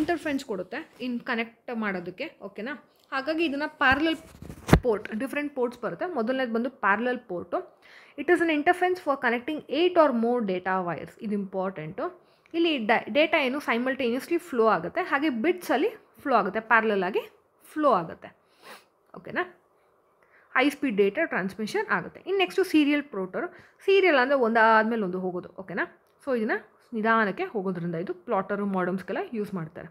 ಇಂಟರ್ಫರೆನ್ಸ್ ಕೊಡುತ್ತೆ ಕನೆಕ್ಟ್ ಮಾಡೋದಕ್ಕೆ. ಓಕೆನಾ, ಹಾಗಾಗಿ ಇದನ್ನು ಪ್ಯಾರಲಲ್ ಪೋರ್ಟ್, ಡಿಫ್ರೆಂಟ್ ಪೋರ್ಟ್ಸ್ ಬರುತ್ತೆ. ಮೊದಲನೇದು ಬಂದು parallel port. It is an interference for connecting 8 or more data wires. ಇದು ಇಂಪಾರ್ಟೆಂಟು. ಇಲ್ಲಿ ಡೇಟಾ ಏನು ಸೈಮಲ್ಟೇನಿಯಸ್ಲಿ ಫ್ಲೋ ಆಗುತ್ತೆ, ಹಾಗೆ ಬಿಟ್ಸಲ್ಲಿ ಫ್ಲೋ ಆಗುತ್ತೆ, ಪ್ಯಾರಲಲ್ ಆಗಿ ಫ್ಲೋ ಆಗುತ್ತೆ. ಓಕೆನಾ, ಹೈ ಸ್ಪೀಡ್ ಡೇಟಾ ಟ್ರಾನ್ಸ್ಮಿಷನ್ ಆಗುತ್ತೆ. ಇನ್ನು ನೆಕ್ಸ್ಟು ಸೀರಿಯಲ್ ಪ್ರೋಟರ್. ಸೀರಿಯಲ್ ಅಂದರೆ ಒಂದಾದ್ಮೇಲೆ ಒಂದು ಹೋಗೋದು. ಓಕೆನಾ, ಸೊ ಇದನ್ನು ನಿಧಾನಕ್ಕೆ ಹೋಗೋದ್ರಿಂದ ಇದು ಪ್ಲಾಟರು ಮಾಡಮ್ಸ್ಗೆಲ್ಲ ಯೂಸ್ ಮಾಡ್ತಾರೆ.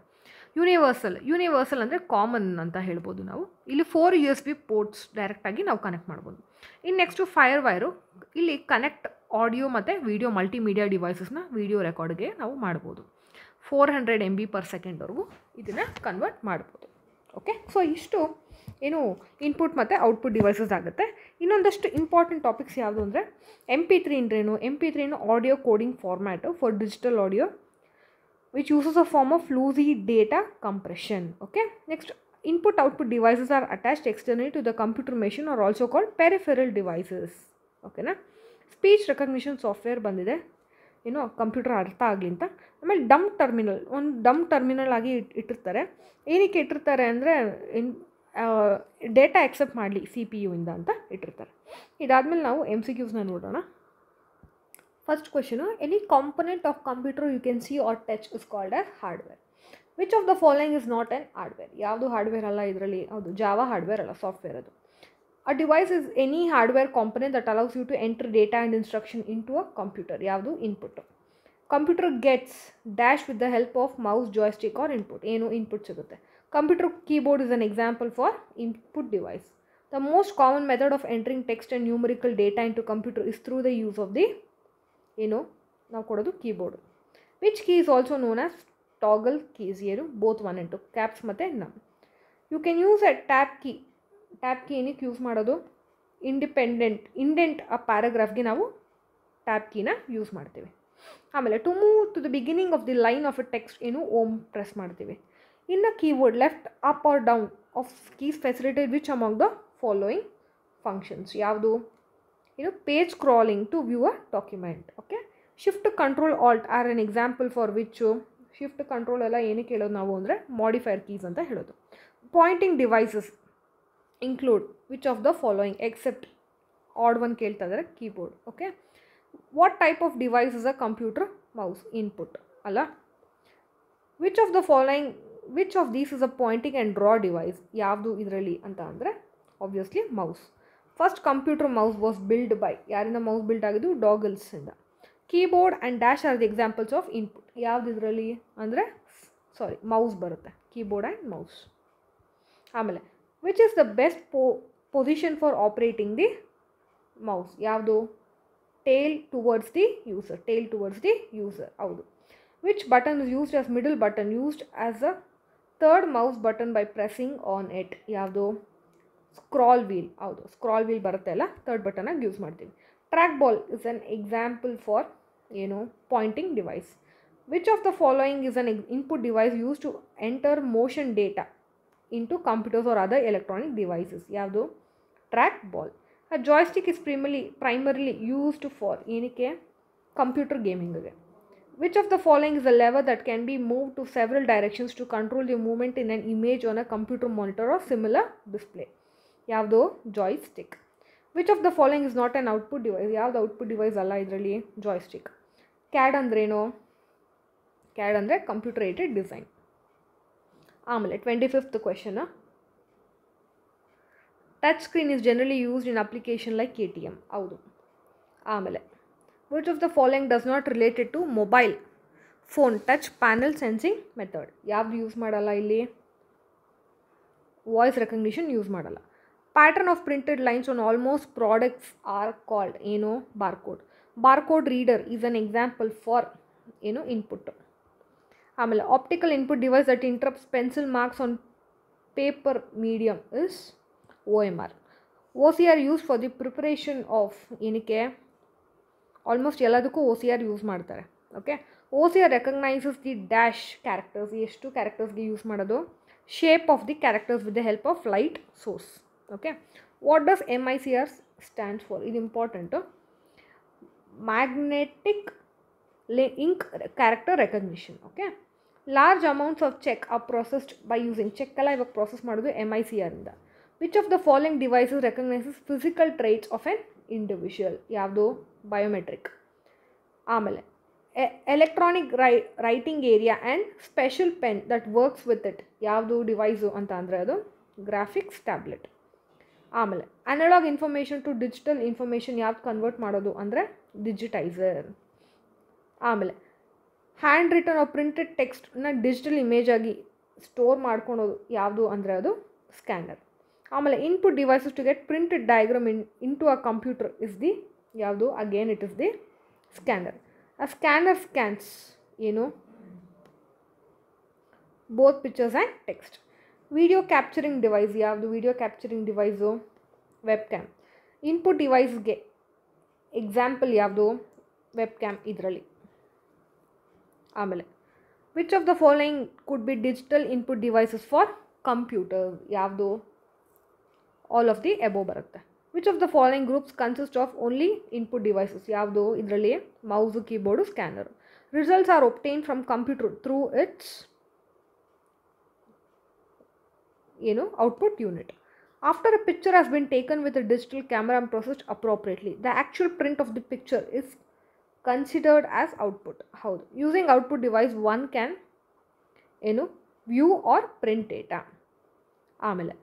ಯೂನಿವರ್ಸಲ್ ಅಂದರೆ ಕಾಮನ್ ಅಂತ ಹೇಳ್ಬೋದು ನಾವು. ಇಲ್ಲಿ 4 USB ಪೋರ್ಟ್ಸ್ ಡೈರೆಕ್ಟಾಗಿ ನಾವು ಕನೆಕ್ಟ್ ಮಾಡ್ಬೋದು. ಇನ್ನು ನೆಕ್ಸ್ಟು ಫೈರ್ ವೈರು. ಇಲ್ಲಿ ಕನೆಕ್ಟ್ ಆಡಿಯೋ ಮತ್ತು ವೀಡಿಯೋ ಮಲ್ಟಿಮೀಡಿಯಾ ಡಿವೈಸಸ್ನ ವೀಡಿಯೋ ರೆಕಾರ್ಡ್ಗೆ ನಾವು ಮಾಡ್ಬೋದು. 400 MB/s ಇದನ್ನು ಕನ್ವರ್ಟ್ ಮಾಡ್ಬೋದು. ಓಕೆ, ಸೊ ಇಷ್ಟು ಏನು ಇನ್ಪುಟ್ ಮತ್ತು ಔಟ್ಪುಟ್ ಡಿವೈಸಸ್ ಆಗುತ್ತೆ. ಇನ್ನೊಂದಷ್ಟು ಇಂಪಾರ್ಟೆಂಟ್ ಟಾಪಿಕ್ಸ್ ಯಾವುದು ಅಂದರೆ MP3 ಅಂದ್ರೇನು. MP3 audio coding format for digital audio which uses a form of loosey data compression. Okay, next input-output devices are attached externally to the computer machine, or also called peripheral devices. Okay na, speech recognition software ಬಂದಿದೆ, ಏನೋ computer ಅರ್ಥ ಆಗಲಿ ಅಂತ. ಆಮೇಲೆ ಡಮ್ terminal ಆಗಿ ಇಟ್ಟಿರ್ತಾರೆ. ಏನಕ್ಕೆ ಇಟ್ಟಿರ್ತಾರೆ ಅಂದರೆ ಡೇಟಾ ಎಕ್ಸೆಪ್ಟ್ ಮಾಡಲಿ CPU ಇಂದ ಅಂತ ಇಟ್ಟಿರ್ತಾರೆ. ಇದಾದಮೇಲೆ ನಾವು MCQsನ ನೋಡೋಣ. First question, any component of computer you can see or touch is called as hardware. Which of the following is not an hardware? ಯಾವುದು ಹಾರ್ಡ್ವೇರ್ ಅಲ್ಲ ಇದರಲ್ಲಿ, ಹೌದು ಜಾವಾ ಹಾರ್ಡ್ವೇರ್ ಅಲ್ಲ, ಸಾಫ್ಟ್ವೇರ್ ಅದು. A device is any hardware component that allows you to enter data and instruction into a computer. ಯಾವುದು input. Computer gets dash with the help of mouse, joystick or input. ಏನು input ಸಿಗುತ್ತೆ. Computer keyboard is an example for input device. The most common method of entering text and numerical data into computer is through the use of the ನಾವು ಕೊಡೋದು keyboard. Which key is also known as toggle keys, ಏನು both 1 and 2 caps ಮತ್ತು num. You can use a tab key ಏನಕ್ಕೆ use ಮಾಡೋದು, indent ಆ ಪ್ಯಾರಾಗ್ರಾಫ್ಗೆ ನಾವು tab ಕೀನ ಯೂಸ್ ಮಾಡ್ತೀವಿ. ಆಮೇಲೆ to move to the beginning of the line of a text ಏನು ಓಮ್ ಪ್ರೆಸ್ ಮಾಡ್ತೀವಿ. ಇನ್ನು keyboard left up or down of keys facilitate which among the following functions, ಯಾವುದು ಏನು page scrolling to view a document. Okay, shift control alt or an example for which. Shift control ಎಲ್ಲ ಏನಕ್ಕೆ ಹೇಳೋದು ನಾವು ಅಂದರೆ modifier keys ಅಂತ ಹೇಳೋದು. Pointing devices include which of the following except odd one ಕೇಳ್ತಾ ಇದ್ದಾರೆ keyboard. Okay, what type of device is a computer, mouse input ಅಲ್ಲ. Which of these is a pointing and draw device, ಯಾವುದು ಇದರಲ್ಲಿ ಅಂತ ಅಂದರೆ obviously mouse. First computer mouse was build by, ಯಾರಿಂದ mouse build ಆಗಿದ್ದು, ಡಾಗಲ್ಸಿಂದ. Keyboard and dash are the examples of input, ಯಾವುದು ಇದರಲ್ಲಿ ಅಂದರೆ ಮೌಸ್ ಬರುತ್ತೆ, ಕೀಬೋರ್ಡ್ ಆ್ಯಂಡ್ ಮೌಸ್. ಆಮೇಲೆ which is the best position for operating the mouse, ಯಾವುದು tail towards the user, ಹೌದು. Which button is used as middle button used as a third mouse button by pressing on it, ಯಾವುದು scroll wheel, ಹೌದು scroll wheel ಬರುತ್ತೆ ಅಲ್ಲ, third ಬಟನಾಗಿ use ಮಾಡ್ತೀವಿ. Trackball is an example for ಏನು pointing device. Which of the following is an input device use to enter motion data into computers or other electronic devices, ಯಾವುದು trackball. A joystick is primarily used for ಏನಕ್ಕೆ computer ಗೇಮಿಂಗ್ಗೆ. Which of the following is a lever that can be moved to several directions to control the movement in an image on a computer monitor or similar display, ಯಾವುದು joystick. Which of the following is not an output device, ಯಾವುದು output device ಅಲ್ಲ ಇದರಲ್ಲಿ, joystick. CAD ಅಂದ್ರೇನು, CAD ಅಂದರೆ computer aided design. ಆಮೇಲೆ 25th question, touch screen is generally used in application like KTM, ಹೌದು. ಆಮೇಲೆ which of the following does not related to mobile phone touch panel sensing method, ಯಾವುದು use ಮಾಡಲ್ಲ ಇಲ್ಲಿ, voice recognition use ಮಾಡಲ್ಲ. Pattern of printed lines on almost products are called, ಏನು barcode reader is an example for ಏನು input. ಆಮೇಲೆ optical input device that interrupts pencil marks on paper medium is OMR. OCR use for the preparation of, ಏನಕ್ಕೆ almost ಎಲ್ಲದಕ್ಕೂ OCR use ಮಾಡ್ತಾರೆ. Okay, OCR recognises the dash characters, ಎಷ್ಟು ಕ್ಯಾರೆಕ್ಟರ್ಸ್ಗೆ use ಮಾಡೋದು, shape of the characters with the help of light source. Okay, what does MICR stands for, ಇದು important, magnetic ink character recognition. Okay, large amounts of check are processed by using check ಎಲ್ಲ ಇವಾಗ process ಮಾಡೋದು MICR ಇಂದ. Which of the following devices recognises physical traits of an individual, ಯಾವುದು biometric. ಆಮೇಲೆ electronic writing area and special pen that works with it, ಯಾವುದು device ಅಂತ ಅಂದರೆ ಅದು ಗ್ರಾಫಿಕ್ಸ್ ಟ್ಯಾಬ್ಲೆಟ್. ಆಮೇಲೆ analogue information to digital information ಯಾವ್ದು convert ಮಾಡೋದು ಅಂದರೆ ಡಿಜಿಟೈಸರ್. ಆಮೇಲೆ ಹ್ಯಾಂಡ್ ರಿಟನ್ ಆಫ್ ಪ್ರಿಂಟೆಡ್ ಟೆಕ್ಸ್ಟ್ನ ಡಿಜಿಟಲ್ ಇಮೇಜ್ ಆಗಿ ಸ್ಟೋರ್ ಮಾಡ್ಕೊಳೋದು ಯಾವುದು ಅಂದರೆ ಅದು ಸ್ಕ್ಯಾನರ್. ಆಮೇಲೆ input devices to get printed diagram in to a computer is the ಯಾವುದು, again it is the scanner. ಆ ಸ್ಕ್ಯಾನರ್ ಸ್ಕ್ಯಾನ್ಸ್ ಏನು both pictures and text. Video capturing device, ಯಾವುದು video capturing device, webcam. Input ಡಿವೈಸ್ಗೆ example ಯಾವುದು, webcam ಇದರಲ್ಲಿ. ಆಮೇಲೆ which of the following could be digital input devices for computer, ಯಾವುದು all of the above ಬರುತ್ತೆ. Which of the following groups consist of only input devices, ಯಾವುದು ಇದರಲ್ಲಿ mouse keyboard scanner. Results are obtain from computer through its ಏನು output unit. After a picture has been taken with a digital camera and processed appropriately, the actual print of the picture is considered as output, ಹೌದು. Using output device one can ಏನು view or print data. ಆಮೇಲೆ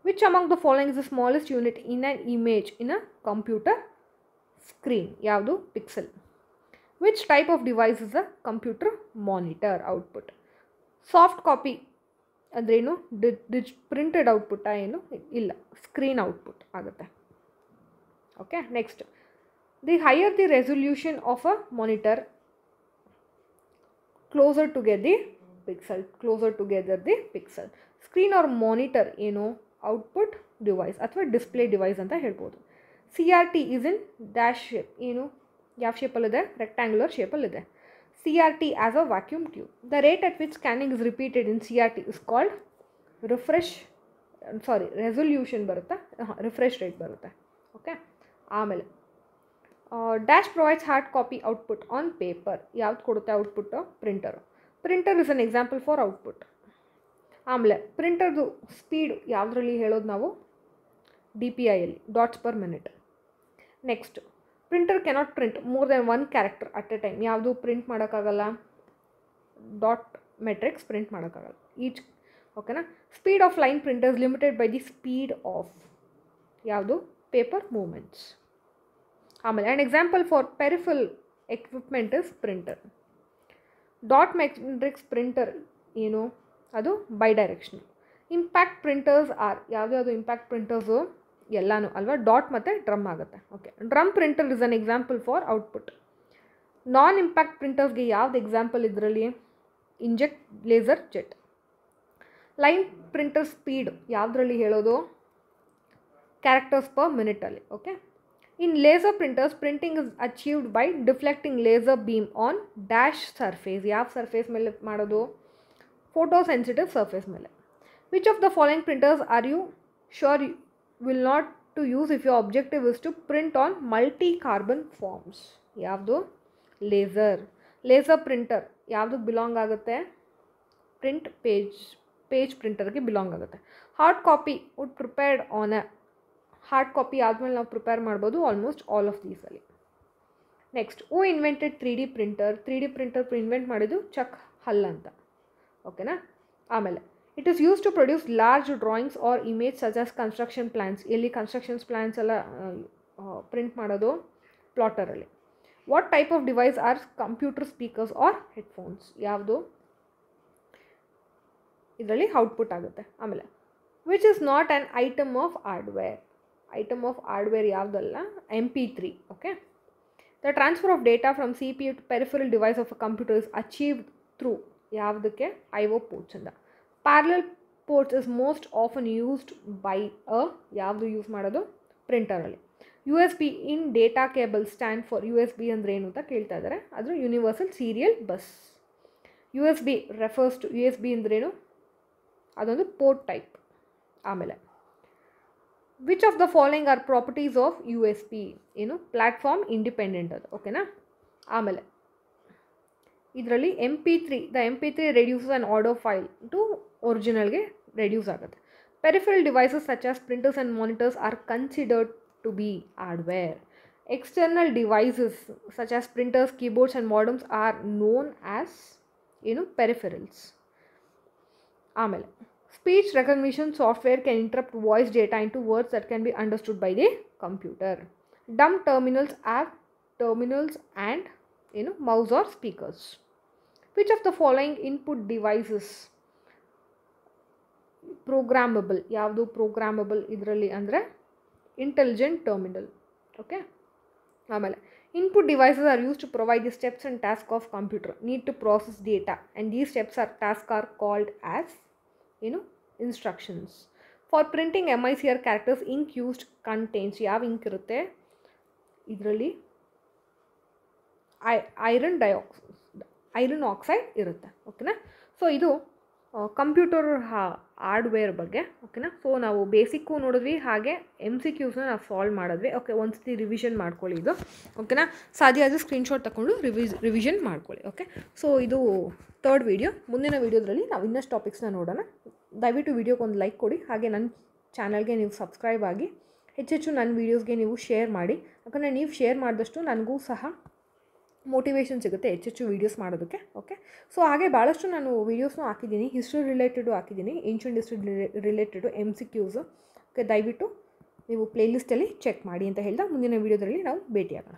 which among the following is the smallest unit in an image in a computer screen, ಯಾವುದು pixel. Which type of device is a computer monitor, output. Soft copy ಅಂದ್ರೇನು, printed ಔಟ್ಪುಟ್ಟ ಏನು ಇಲ್ಲ, screen output ಆಗುತ್ತೆ. Okay, next The higher the resolution of a monitor, closer together the pixel. Screen or monitor ಏನು output device ಅಥವಾ display device ಅಂತ ಹೇಳ್ಬೋದು. CRT is in dash shape. ಏನು ಯಾವ ಶೇಪಲ್ಲಿದೆ? Rectangular ಶೇಪಲ್ಲಿದೆ. CRT as a vacuum tube. The rate at which scanning is repeated in CRT is called resolution ಬರುತ್ತೆ, refresh rate ಬರುತ್ತೆ. Okay, ಆಮೇಲೆ dash provides hard copy output on paper. ಯಾವ್ದು ಕೊಡುತ್ತೆ output? Printer. Printer is an example for output. ಆಮೇಲೆ ಪ್ರಿಂಟರ್ದು speed ಯಾವುದರಲ್ಲಿ ಹೇಳೋದು ನಾವು? DPIಯಲ್ಲಿ, dots per minute. Next, printer cannot print more than 1 character at a time. ಯಾವುದು ಪ್ರಿಂಟ್ ಮಾಡೋಕ್ಕಾಗಲ್ಲ? ಡಾಟ್ ಮೆಟ್ರಿಕ್ಸ್ ಪ್ರಿಂಟ್ ಮಾಡೋಕ್ಕಾಗಲ್ಲ ಈಚ್. ಓಕೆನಾ? Speed of line printers limited by the speed of ಯಾವುದು? Paper movements. ಆಮೇಲೆ and example for peripheral equipment is printer. Dot matrix printer ಏನು? ಅದು bidirectional. Impact printers are ಯಾವುದ್ಯಾವುದು impact printers? ಎಲ್ಲನೂ ಅಲ್ವಾ? Dot ಮತ್ತು ಡ್ರಮ್ ಆಗುತ್ತೆ. Okay, drum printer is an example for output. Non impact ಪ್ರಿಂಟರ್ಸ್ಗೆ ಯಾವ್ದು ಎಕ್ಸಾಂಪಲ್ ಇದರಲ್ಲಿ? Inject, laser, jet. Line printer speed ಯಾವುದರಲ್ಲಿ ಹೇಳೋದು? ಕ್ಯಾರೆಕ್ಟರ್ಸ್ ಪರ್ ಮಿನಿಟಲ್ಲಿ. Okay, in laser printers printing is achieved by deflecting laser beam on dash surface. ಯಾವ surface ಮೇಲೆ ಮಾಡೋದು? Photo sensitive surface ಮೇಲೆ. Which of the following printers are you sure will not to use if your objective is to print on multi carbon forms? ಯಾವುದು? Laser. Laser printer ಯಾವುದಕ್ಕೆ belong ಆಗುತ್ತೆ? Print page ಪ್ರಿಂಟರ್ಗೆ belong ಆಗುತ್ತೆ. Hard copy would prepared on a hard copy ಆದಮೇಲೆ ನಾವು prepare ಮಾಡ್ಬೋದು almost all of ದೀಸಲ್ಲಿ. Next, who invented 3D printer? 3D printer invent ಮಾಡಿದ್ದು ಚಕ್ ಹಲ್ ಅಂತ. ಓಕೆನಾ? ಆಮೇಲೆ it is use to produce large drawings or image such as construction plans. ಎಲ್ಲಿ constructions plans ಎಲ್ಲ ಪ್ರಿಂಟ್ ಮಾಡೋದು? ಪ್ಲಾಟರಲ್ಲಿ. What type of device are computer speakers or headphones? ಯಾವುದು? ಇದರಲ್ಲಿ ಔಟ್ಪುಟ್ ಆಗುತ್ತೆ. ಆಮೇಲೆ which is not an item of hardware? Item of hardware ಯಾವುದಲ್ಲ? MP3. Okay, the transfer of data from CPU to peripheral device of a computer is achieved through ಯಾವುದಕ್ಕೆ? IO ports ಇಂದ. Parallel ports is most often used by ಯಾವುದು use ಮಾಡೋದು? ಪ್ರಿಂಟರಲ್ಲಿ. USB in data cable stand for USB ಅಂದರೆ ಏನು ಅಂತ ಕೇಳ್ತಾ ಇದ್ದಾರೆ. ಅದು universal serial bus. USB refers to USB ಅಂದ್ರೇನು? ಅದೊಂದು ಪೋರ್ಟ್ ಟೈಪ್. ಆಮೇಲೆ which of the following are properties of USB? ಏನು? ಪ್ಲ್ಯಾಟ್ಫಾರ್ಮ್ ಇಂಡಿಪೆಂಡೆಂಟ್ ಅದು. ಓಕೆನಾ? ಆಮೇಲೆ ಇದರಲ್ಲಿ the MP3 reduces an audio file to ಒರಿಜಿನಲ್ಗೆ ರೆಡ್ಯೂಸ್ ಆಗುತ್ತೆ. Peripheral devices such as printers and monitors are considered to be hardware. External devices such as printers, keyboards and modems are known as ಏನು? Peripherals. ಆಮೇಲೆ speech recognition software can interrupt voice data into words that can be understood by the computer. Dumb terminals app terminals and ಏನು? Mouse or speakers. Which of the following input devices programmable? ಯಾವುದು programmable ಇದರಲ್ಲಿ ಅಂದರೆ intelligent terminal. Okay, ಆಮೇಲೆ input devices are use to provide the steps and task of computer need to process data and these steps R task are called as ಏನು? Instructions. For printing MICR characters ink used contains ಯಾವ ink ಇರುತ್ತೆ? ಇದರಲ್ಲಿ iron oxide ಇರುತ್ತೆ. ಓಕೆನಾ? So ಇದು computer hardware ಬಗ್ಗೆ. ಓಕೆನಾ? So ನಾವು ಬೇಸಿಕ್ಕು ನೋಡಿದ್ವಿ, ಹಾಗೆ MCQಸ್ನ ನಾವು ಸಾಲ್ವ್ ಮಾಡಿದ್ವಿ. ಓಕೆ, ಒಂದು ಸತಿ ರಿವಿಷನ್ ಮಾಡ್ಕೊಳ್ಳಿ ಇದು. ಓಕೆನಾ? ಸಾಧ್ಯ ಆದರೆ ಸ್ಕ್ರೀನ್ಶಾಟ್ ತಗೊಂಡು ರಿವಿಷನ್ ಮಾಡ್ಕೊಳ್ಳಿ. ಓಕೆ, ಸೊ ಇದು 3rd ವೀಡಿಯೋ. ಮುಂದಿನ ವೀಡಿಯೋದಲ್ಲಿ ನಾವು ಇನ್ನಷ್ಟು ಟಾಪಿಕ್ಸ್ನ ನೋಡೋಣ. ದಯವಿಟ್ಟು ವೀಡಿಯೋಗೆ ಒಂದು ಲೈಕ್ ಕೊಡಿ, ಹಾಗೆ ನನ್ನ ಚಾನಲ್ಗೆ ನೀವು ಸಬ್ಸ್ಕ್ರೈಬ್ ಆಗಿ ಹೆಚ್ಚೆಚ್ಚು ನನ್ನ ವೀಡಿಯೋಸ್ಗೆ ನೀವು ಶೇರ್ ಮಾಡಿ. ಯಾಕಂದರೆ ನೀವು ಶೇರ್ ಮಾಡಿದಷ್ಟು ನನಗೂ ಸಹ ಮೋಟಿವೇಶನ್ ಸಿಗುತ್ತೆ ಹೆಚ್ಚೆಚ್ಚು ವೀಡಿಯೋಸ್ ಮಾಡೋದಕ್ಕೆ. ಓಕೆ, ಸೊ ಹಾಗೆ ಭಾಳಷ್ಟು ನಾನು ವೀಡಿಯೋಸ್ನೂ ಹಾಕಿದ್ದೀನಿ, ಹಿಸ್ಟ್ರಿ ರಿಲೇಟೆಡು ಹಾಕಿದ್ದೀನಿ, ಏನ್ಷಿಯಂಟ್ ಹಿಸ್ಟ್ರಿ ರಿಲೇಟೆಡು MCQಸ್. ಓಕೆ, ದಯವಿಟ್ಟು ನೀವು ಪ್ಲೇಲಿಸ್ಟಲ್ಲಿ ಚೆಕ್ ಮಾಡಿ ಅಂತ ಹೇಳ್ತಾ ಮುಂದಿನ ವೀಡಿಯೋದಲ್ಲಿ ನಾವು ಭೇಟಿಯಾಗೋಣ.